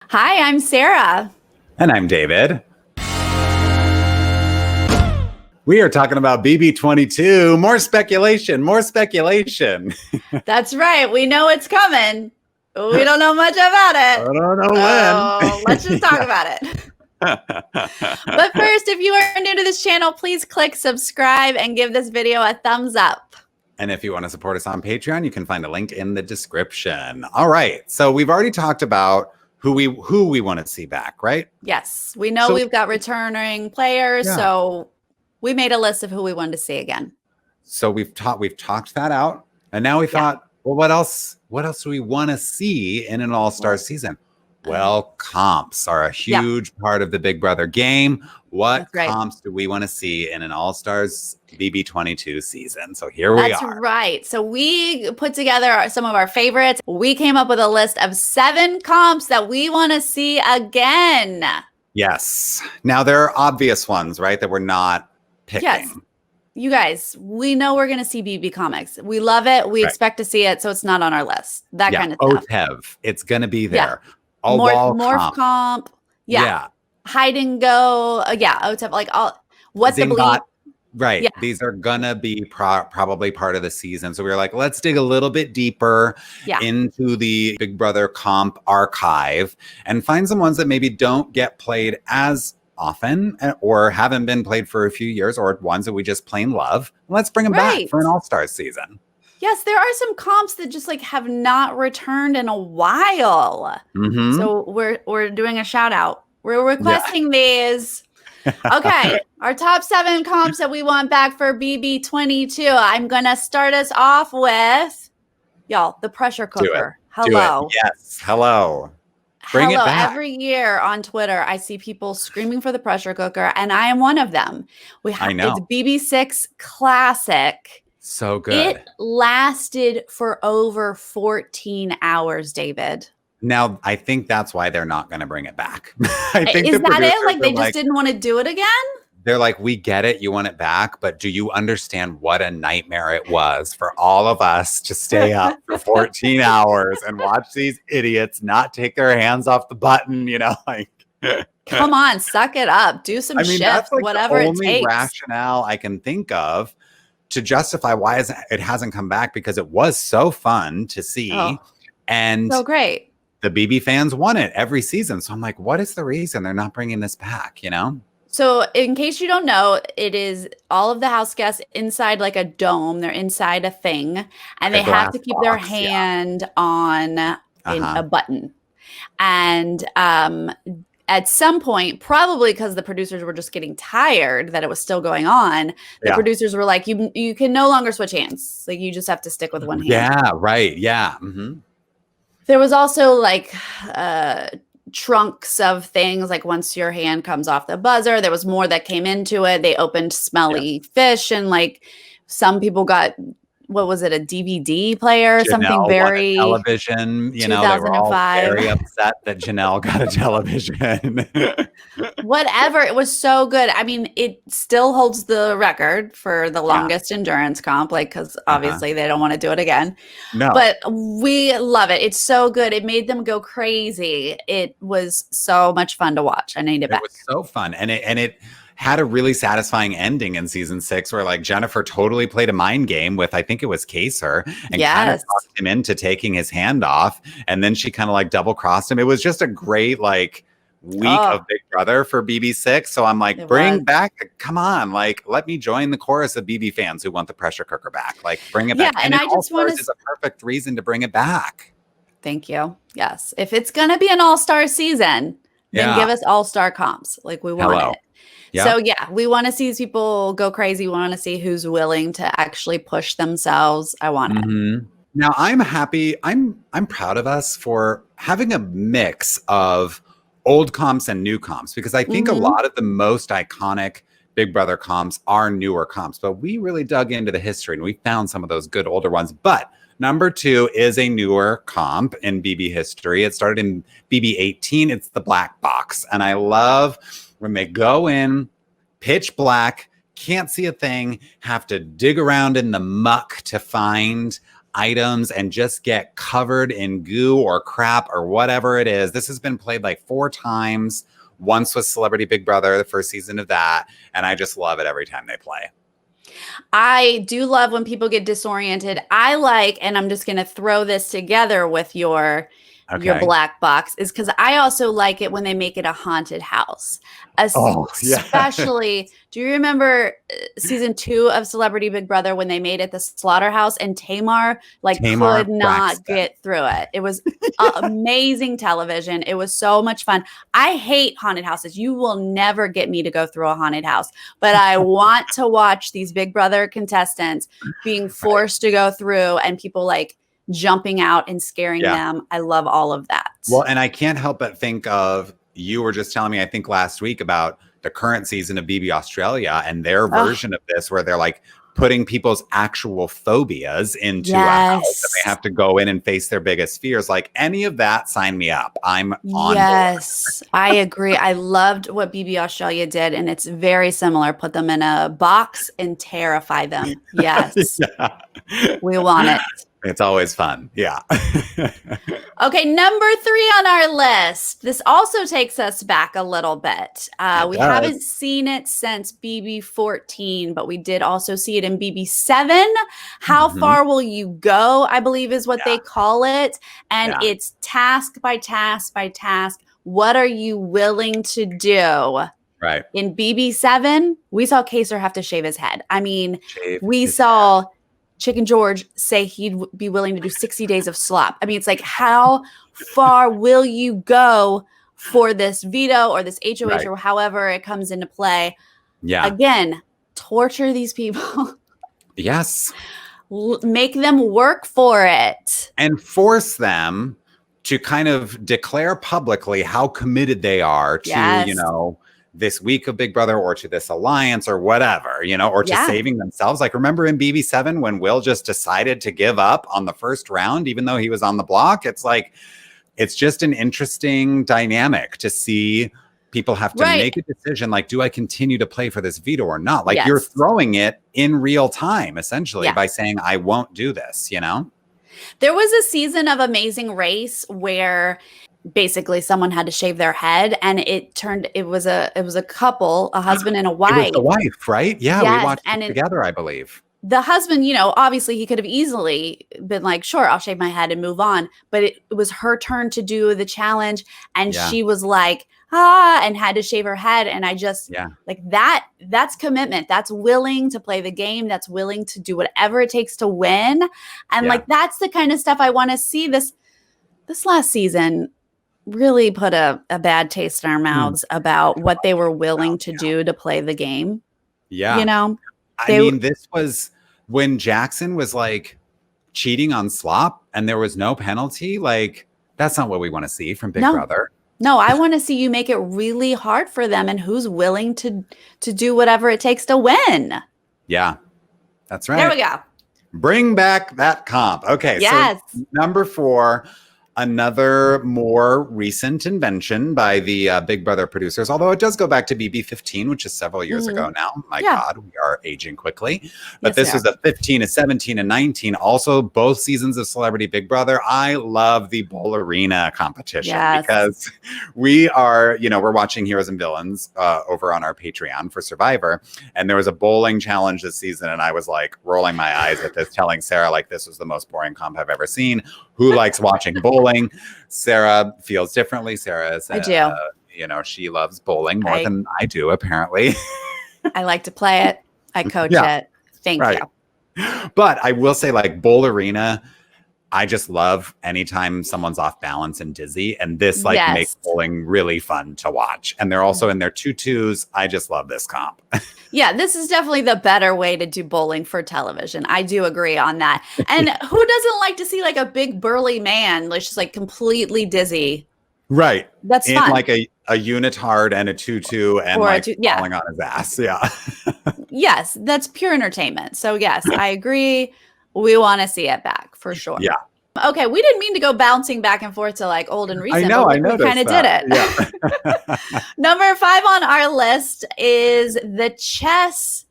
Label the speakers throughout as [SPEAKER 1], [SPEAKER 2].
[SPEAKER 1] Hi, I'm Sarah.
[SPEAKER 2] And I'm David. We are talking about BB22. More speculation, more speculation.
[SPEAKER 1] That's right. We know it's coming. We don't know much about it.
[SPEAKER 2] I don't know
[SPEAKER 1] so
[SPEAKER 2] when.
[SPEAKER 1] Let's just talk about it. But first, if you are new to this channel, please click subscribe and give this video a thumbs up.
[SPEAKER 2] And if you want to support us on Patreon, you can find a link in the description. All right. So we've already talked about who we want to see back, right?
[SPEAKER 1] Yes. We know we've got returning players, so we made a list of who we wanted to see again.
[SPEAKER 2] So we've talked that out. And now we thought, well, what else do we want to see in an all-star season? Well, comps are a huge part of the Big Brother game. What comps do we want to see in an All-Stars BB22 season? So here we are.
[SPEAKER 1] That's right. So we put together some of our favorites. We came up with a list of 7 comps that we want to see again.
[SPEAKER 2] Yes. Now, there are obvious ones, right, that we're not picking.
[SPEAKER 1] Yes. You guys, we know we're going to see BB Comics. We love it. We expect to see it, so it's not on our list. That kind of stuff.
[SPEAKER 2] OTEV. It's going to be there.
[SPEAKER 1] Morph comp. Hide and go. OTEV. Like all. What the bleep.
[SPEAKER 2] Right. Yeah. These are going to be probably part of the season. So we were like, let's dig a little bit deeper into the Big Brother comp archive and find some ones that maybe don't get played as often or haven't been played for a few years or ones that we just plain love. Let's bring them back for an All-Stars season.
[SPEAKER 1] Yes, there are some comps that just like have not returned in a while. So we're doing a shout out. We're requesting these. Okay, our top 7 comps that we want back for BB22. I'm gonna start us off with the pressure cooker. Hello.
[SPEAKER 2] Yes. Hello. Bring it back.
[SPEAKER 1] Every year on Twitter, I see people screaming for the pressure cooker, and I am one of them.
[SPEAKER 2] I know.
[SPEAKER 1] It's BB6 classic.
[SPEAKER 2] So good.
[SPEAKER 1] It lasted for over 14 hours, David.
[SPEAKER 2] Now, I think that's why they're not going to bring it back. I think
[SPEAKER 1] Is that it? Like they just didn't want to do it again?
[SPEAKER 2] They're like, we get it. You want it back. But do you understand what a nightmare it was for all of us to stay up for 14 hours and watch these idiots not take their hands off the button? You know, like.
[SPEAKER 1] Come on, suck it up. Do some shit,
[SPEAKER 2] that's like
[SPEAKER 1] whatever
[SPEAKER 2] the
[SPEAKER 1] it
[SPEAKER 2] only
[SPEAKER 1] takes.
[SPEAKER 2] Rationale I can think of to justify why it hasn't come back, because it was so fun to see. And
[SPEAKER 1] so great.
[SPEAKER 2] The BB fans want it every season. So I'm like, what is the reason they're not bringing this back, you know?
[SPEAKER 1] So in case you don't know, it is all of the house guests inside like a dome. They're inside a thing, and they have to keep their hand on a button. And at some point, probably because the producers were just getting tired that it was still going on, the producers were like, you can no longer switch hands. Like, you just have to stick with one hand.
[SPEAKER 2] Yeah, right. Yeah.
[SPEAKER 1] There was also like trunks of things. Like once your hand comes off the buzzer, there was more that came into it. They opened smelly fish, and like some people got, what was it, a DVD player? Something very
[SPEAKER 2] television. You know, they were all very upset that Janelle got a television.
[SPEAKER 1] Whatever. It was so good. I mean, it still holds the record for the longest endurance comp, like, because obviously they don't want to do it again.
[SPEAKER 2] No.
[SPEAKER 1] But we love it. It's so good. It made them go crazy. It was so much fun to watch. I need it back.
[SPEAKER 2] It was so fun. And it had a really satisfying ending in season 6 where like Jennifer totally played a mind game with, I think it was Kaser, and kind of talked him into taking his hand off. And then she kind of like double crossed him. It was just a great like week of Big Brother for BB6. So I'm like, bring back, come on, like let me join the chorus of BB fans who want the pressure cooker back. Like bring it back.
[SPEAKER 1] And I just want to,
[SPEAKER 2] is a perfect reason to bring it back.
[SPEAKER 1] Thank you. Yes. If it's going to be an all-star season, then give us all-star comps. Like we want it. Yep. So we want to see people go crazy. We want to see who's willing to actually push themselves. I want it.
[SPEAKER 2] Now I'm happy. I'm proud of us for having a mix of old comps and new comps, because I think a lot of the most iconic Big Brother comps are newer comps, but we really dug into the history and we found some of those good older ones. But number 2 is a newer comp in BB history. It started in BB18. It's the black box. And I love when they go in pitch black, can't see a thing, have to dig around in the muck to find items and just get covered in goo or crap or whatever it is. This has been played like 4 times. Once was Celebrity Big Brother, the first season of that. And I just love it every time they play.
[SPEAKER 1] I do love when people get disoriented. I like, and I'm just going to throw this together with your black box, is because I also like it when they make it a haunted house. Especially, do you remember season 2 of Celebrity Big Brother when they made it the slaughterhouse and Tamar could not get through it? It was amazing television. It was so much fun. I hate haunted houses. You will never get me to go through a haunted house, but I want to watch these Big Brother contestants being forced to go through and people like jumping out and scaring them. I love all of that.
[SPEAKER 2] Well, and I can't help but think of, you were just telling me, I think last week, about the current season of BB Australia and their version of this, where they're like putting people's actual phobias into a house and they have to go in and face their biggest fears. Like, any of that, sign me up. I'm on board.
[SPEAKER 1] I agree. I loved what BB Australia did, and it's very similar. Put them in a box and terrify them. Yes. We want it.
[SPEAKER 2] It's always fun. Yeah.
[SPEAKER 1] Okay, number 3 on our list. This also takes us back a little bit. We haven't seen it since BB14, but we did also see it in BB7. How far will you go, I believe is what they call it. And it's task by task by task. What are you willing to do?
[SPEAKER 2] Right.
[SPEAKER 1] In BB7, we saw Kaser have to shave his head. I mean, we saw Chicken George say he'd be willing to do 60 days of slop. I mean, it's like, how far will you go for this veto or this HOH or however it comes into play? Yeah. Again, torture these people.
[SPEAKER 2] Yes.
[SPEAKER 1] Make them work for it.
[SPEAKER 2] And force them to kind of declare publicly how committed they are to, you know, this week of Big Brother or to this alliance or whatever, you know, or to saving themselves. Like, remember in BB7 when Will just decided to give up on the first round, even though he was on the block? It's like, it's just an interesting dynamic to see people have to make a decision. Like, do I continue to play for this veto or not? Like, you're throwing it in real time, essentially, by saying, I won't do this, you know?
[SPEAKER 1] There was a season of Amazing Race where basically someone had to shave their head, and it was a couple, a husband and a wife.
[SPEAKER 2] It was the wife, right? Yeah, we watched it together, I believe.
[SPEAKER 1] The husband, you know, obviously he could have easily been like, sure, I'll shave my head and move on. But it was her turn to do the challenge, and she was like, and had to shave her head. And I just like that's commitment. That's willing to play the game. That's willing to do whatever it takes to win. And like, that's the kind of stuff I want to see. This last season really put a bad taste in our mouths about what they were willing to do to play the game.
[SPEAKER 2] Yeah.
[SPEAKER 1] You know,
[SPEAKER 2] I mean, this was when Jackson was like cheating on slop and there was no penalty. Like, that's not what we want to see from Big Brother.
[SPEAKER 1] No, I want to see you make it really hard for them, and who's willing to do whatever it takes to win.
[SPEAKER 2] Yeah, that's right.
[SPEAKER 1] There we go.
[SPEAKER 2] Bring back that comp. Okay.
[SPEAKER 1] Yes.
[SPEAKER 2] So number 4, another more recent invention by the Big Brother producers, although it does go back to BB15, which is several years ago now. My God, we are aging quickly. But this is a 15, a 17, and 19. Also, both seasons of Celebrity Big Brother. I love the Bowl Arena competition because we are, you know, we're watching Heroes and Villains over on our Patreon for Survivor. And there was a bowling challenge this season. And I was like rolling my eyes at this, telling Sarah, like, this was the most boring comp I've ever seen. Who likes watching bowling? Sarah feels differently. Sarah is,
[SPEAKER 1] I do.
[SPEAKER 2] You know, she loves bowling more than I do, apparently.
[SPEAKER 1] I like to play it. I coach it. Thank you.
[SPEAKER 2] But I will say, like, Bowl Arena, I just love anytime someone's off balance and dizzy. And this makes bowling really fun to watch. And they're also in their tutus. I just love this comp.
[SPEAKER 1] Yeah, this is definitely the better way to do bowling for television. I do agree on that. And who doesn't like to see like a big burly man just like completely dizzy?
[SPEAKER 2] Right.
[SPEAKER 1] That's
[SPEAKER 2] in
[SPEAKER 1] fun.
[SPEAKER 2] Like a unitard and a tutu and falling on his ass. Yeah.
[SPEAKER 1] Yes, that's pure entertainment. So yes, I agree. We want to see it back for sure.
[SPEAKER 2] Yeah.
[SPEAKER 1] Okay, we didn't mean to go bouncing back and forth to like old and recent.
[SPEAKER 2] I know,
[SPEAKER 1] but we kind of did it.
[SPEAKER 2] Yeah.
[SPEAKER 1] Number 5 on our list is the chess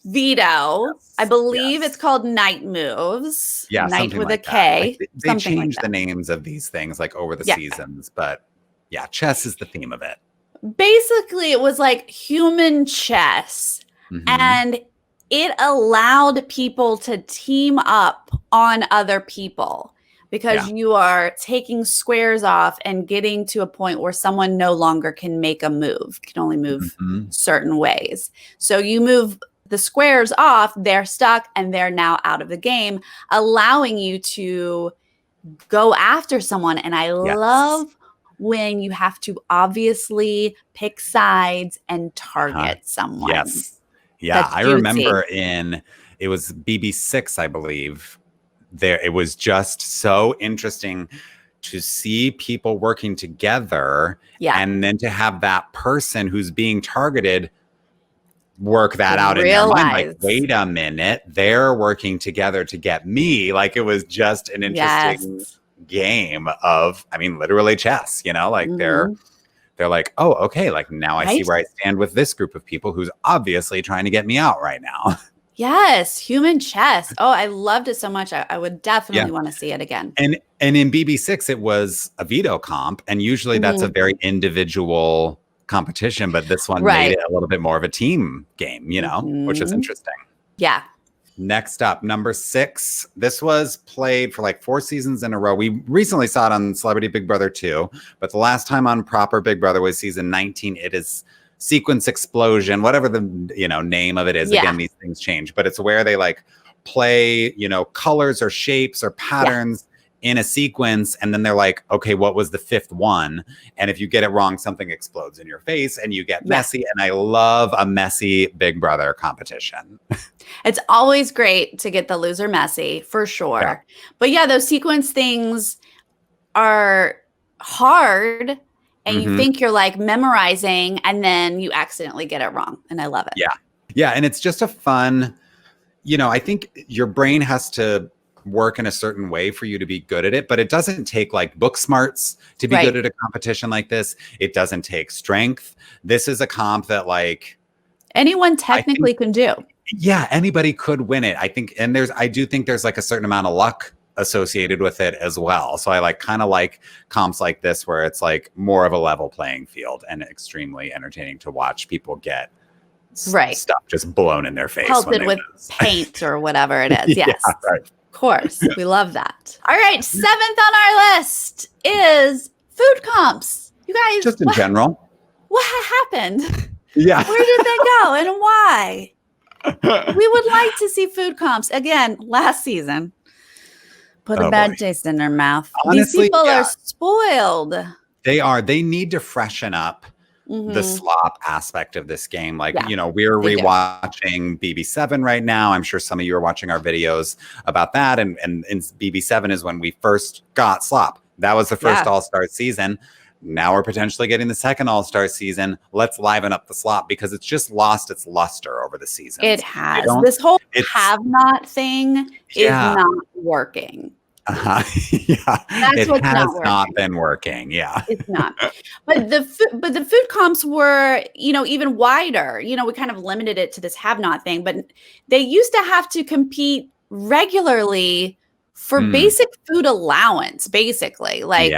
[SPEAKER 1] Veto. I believe it's called Night Moves.
[SPEAKER 2] Yeah,
[SPEAKER 1] Night
[SPEAKER 2] something
[SPEAKER 1] with
[SPEAKER 2] like
[SPEAKER 1] a K.
[SPEAKER 2] that. They
[SPEAKER 1] Something
[SPEAKER 2] change
[SPEAKER 1] like
[SPEAKER 2] the
[SPEAKER 1] that.
[SPEAKER 2] names of these things like over the seasons, but yeah, chess is the theme of it.
[SPEAKER 1] Basically, it was like human chess, and it allowed people to team up on other people because you are taking squares off and getting to a point where someone no longer can make a move, can only move certain ways. So you move the squares off, they're stuck, and they're now out of the game, allowing you to go after someone. And I love when you have to obviously pick sides and target someone.
[SPEAKER 2] Yes. Yeah,
[SPEAKER 1] That's
[SPEAKER 2] I remember it was BB6, I believe. It was just so interesting to see people working together and then to have that person who's being targeted work that out in their mind. Like, wait a minute, they're working together to get me. Like, it was just an interesting game of, I mean, literally chess, you know, like they're like, oh, okay, like now I see where I stand with this group of people who's obviously trying to get me out right now.
[SPEAKER 1] Yes, human chess. Oh, I loved it so much. I would definitely want to see it again.
[SPEAKER 2] And in BB6, it was a veto comp, and usually that's a very individual competition, but this one made it a little bit more of a team game, you know, which is interesting.
[SPEAKER 1] Yeah.
[SPEAKER 2] Next up, number 6. This was played for like 4 seasons in a row. We recently saw it on Celebrity Big Brother 2, but the last time on proper Big Brother was season 19. It is Sequence Explosion, whatever the name of it is. Again, these things change, but it's where they like play, colors or shapes or patterns in a sequence, and then they're like, okay, what was the 5th one? And if you get it wrong, something explodes in your face and you get messy. And I love a messy Big Brother competition.
[SPEAKER 1] It's always great to get the loser messy, for sure. But yeah, those sequence things are hard, and you think you're like memorizing, and then you accidentally get it wrong. And I love it.
[SPEAKER 2] Yeah. And it's just a fun, I think your brain has to work in a certain way for you to be good at it, but it doesn't take like book smarts to be good at a competition like this. It doesn't take strength. This is a comp that like
[SPEAKER 1] anyone technically can do.
[SPEAKER 2] Yeah, anybody could win it. I think, and I do think there's like a certain amount of luck associated with it as well. So I kind of like comps like this where it's like more of a level playing field and extremely entertaining to watch people get stuff just blown in their face.
[SPEAKER 1] Pelted with paint or whatever it is. Yes. Of course. We love that. All right. 7th on our list is food comps. You guys.
[SPEAKER 2] Just in general.
[SPEAKER 1] What happened?
[SPEAKER 2] Yeah.
[SPEAKER 1] Where did they go and why? We would like to see food comps again. Last season, put a bad taste in their mouth.
[SPEAKER 2] Honestly,
[SPEAKER 1] these people are spoiled.
[SPEAKER 2] They are. They need to freshen up the slop aspect of this game. Like, we're rewatching BB7 right now. I'm sure some of you are watching our videos about that. And BB7 is when we first got slop. That was the first All-Star season. Now we're potentially getting the second All-Star season. Let's liven up the slop because it's just lost its luster over the season.
[SPEAKER 1] It has. This whole have-not thing is not working.
[SPEAKER 2] That's what's not been working.
[SPEAKER 1] It's not. But the food comps were, even wider. We kind of limited it to this have-not thing, but they used to have to compete regularly for basic food allowance, basically. Like,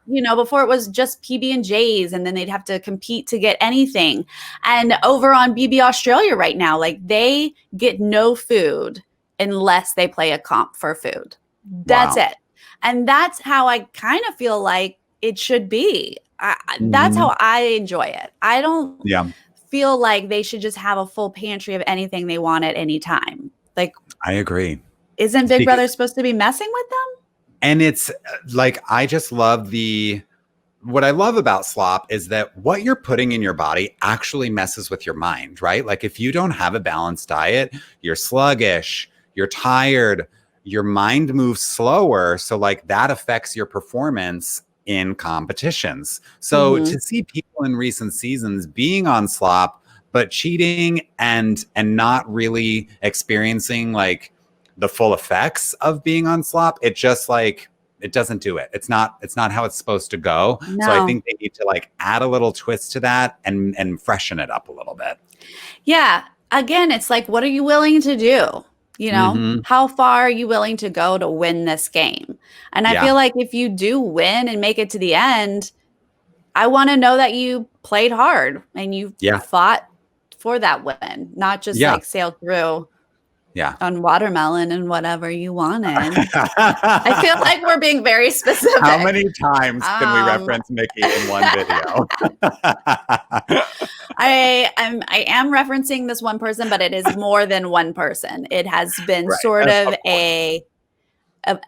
[SPEAKER 1] before it was just PB&Js, and then they'd have to compete to get anything. And over on BB Australia right now, like, they get no food unless they play a comp for food. That's it. And that's how I kind of feel like it should be. That's how I enjoy it. I don't feel like they should just have a full pantry of anything they want at any time. Like,
[SPEAKER 2] I agree.
[SPEAKER 1] Isn't Big Brother supposed to be messing with them?
[SPEAKER 2] And it's like, I just love what I love about slop is that what you're putting in your body actually messes with your mind, right? Like, if you don't have a balanced diet, you're sluggish, you're tired, your mind moves slower. So like that affects your performance in competitions. So to see people in recent seasons being on slop, but cheating and not really experiencing like the full effects of being on slop, it just like, it doesn't do it. It's not how it's supposed to go. No. So I think they need to like add a little twist to that and freshen it up a little bit.
[SPEAKER 1] Yeah. again, it's like, what are you willing to do? You know, how far are you willing to go to win this game? And I feel like if you do win and make it to the end, I want to know that you played hard and you fought for that win, not just like sailed through on watermelon and whatever you wanted. I feel like we're being very specific.
[SPEAKER 2] How many times can we reference Mickey in one video?
[SPEAKER 1] I am referencing this one person, but it is more than one person. It has been sort of a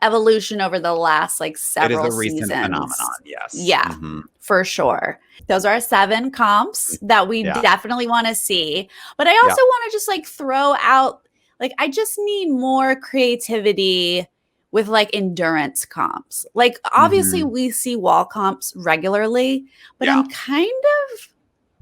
[SPEAKER 1] evolution over the last like several seasons. It is a recent phenomenon, yes. Yeah, for sure. Those are 7 comps that we definitely want to see. But I also want to just like throw out, like, I just need more creativity with like endurance comps. Like, obviously we see wall comps regularly, but I'm kind of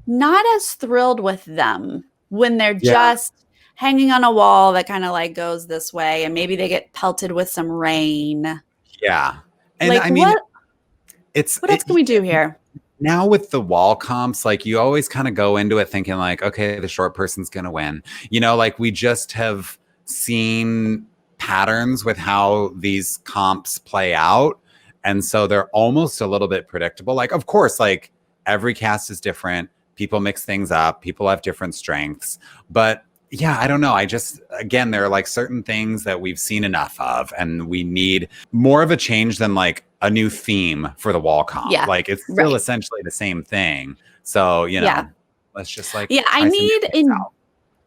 [SPEAKER 1] not as thrilled with them when they're just hanging on a wall that kind of like goes this way and maybe they get pelted with some rain.
[SPEAKER 2] Yeah. And
[SPEAKER 1] like,
[SPEAKER 2] I mean,
[SPEAKER 1] what else can we do here?
[SPEAKER 2] Now with the wall comps, like you always kind of go into it thinking like, okay, the short person's going to win. You know, like we just have seen patterns with how these comps play out. And so they're almost a little bit predictable. Like, of course, like every cast is different. People mix things up. People have different strengths. But yeah, I don't know. I just, again, there are like certain things that we've seen enough of, and we need more of a change than like a new theme for the wall comp. Yeah, like it's still essentially the same thing. So, you know, let's just like,
[SPEAKER 1] I need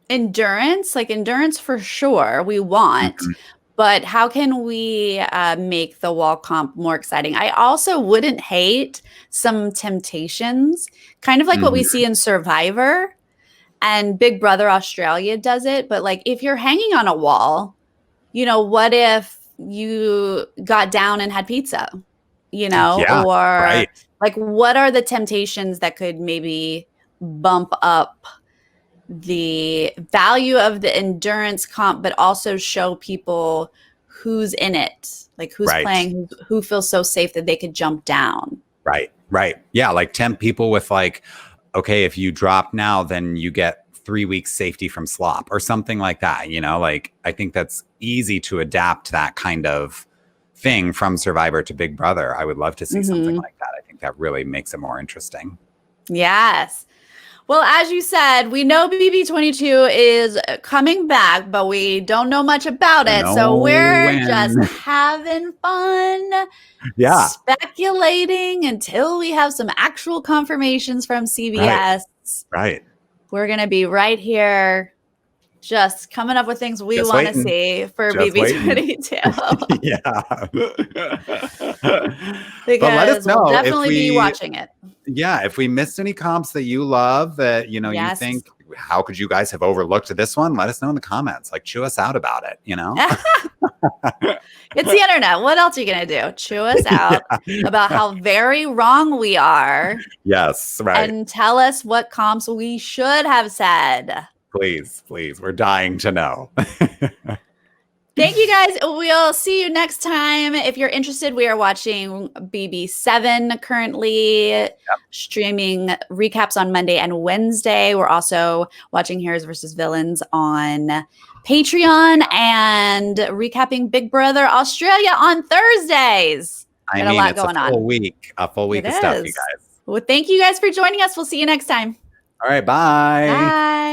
[SPEAKER 1] endurance, like endurance for sure. We want, but how can we make the wall comp more exciting? I also wouldn't hate some temptations, kind of like what we see in Survivor. And Big Brother Australia does it. But like, if you're hanging on a wall, you know, what if you got down and had pizza, you know, or like, what are the temptations that could maybe bump up the value of the endurance comp, but also show people who's in it, like who's playing, who feels so safe that they could jump down.
[SPEAKER 2] Right. Yeah. Like tempt people with like, okay, if you drop now, then you get 3 weeks safety from slop or something like that. You know, like I think that's easy to adapt that kind of thing from Survivor to Big Brother. I would love to see something like that. I think that really makes it more interesting.
[SPEAKER 1] Yes. Well, as you said, we know BB22 is coming back, but we don't know much about it. So we're just having fun. Speculating until we have some actual confirmations from CBS.
[SPEAKER 2] Right.
[SPEAKER 1] We're going to be right here just coming up with things we want to see for BB22. Because
[SPEAKER 2] but let us know,
[SPEAKER 1] we'll definitely be watching it.
[SPEAKER 2] Yeah, if we missed any comps that you love that, you know, you think, how could you guys have overlooked this one? Let us know in the comments. Like, chew us out about it, you know?
[SPEAKER 1] It's the internet. What else are you going to do? Chew us out about how very wrong we are.
[SPEAKER 2] Yes, right.
[SPEAKER 1] And tell us what comps we should have said.
[SPEAKER 2] Please, please. We're dying to know.
[SPEAKER 1] Thank you, guys. We'll see you next time. If you're interested, we are watching BB7 currently, streaming recaps on Monday and Wednesday. We're also watching Heroes versus Villains on Patreon and recapping Big Brother Australia on Thursdays.
[SPEAKER 2] I mean, a lot going on. A full week of stuff, you guys.
[SPEAKER 1] Well, thank you guys for joining us. We'll see you next time.
[SPEAKER 2] All right, bye.
[SPEAKER 1] Bye.